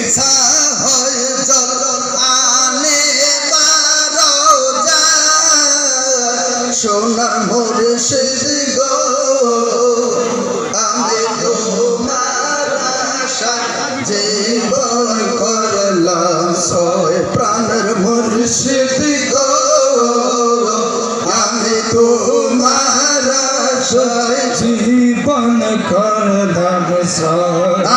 ইচ্ছা হয় জল আনে বারো যায় সোনার মুর্শিদ গো আমি তোমার আশায় জীবন করলাম সয় প্রাণের মুর্শিদ গো আমি তোমার আশায় জীবন করলাম সয়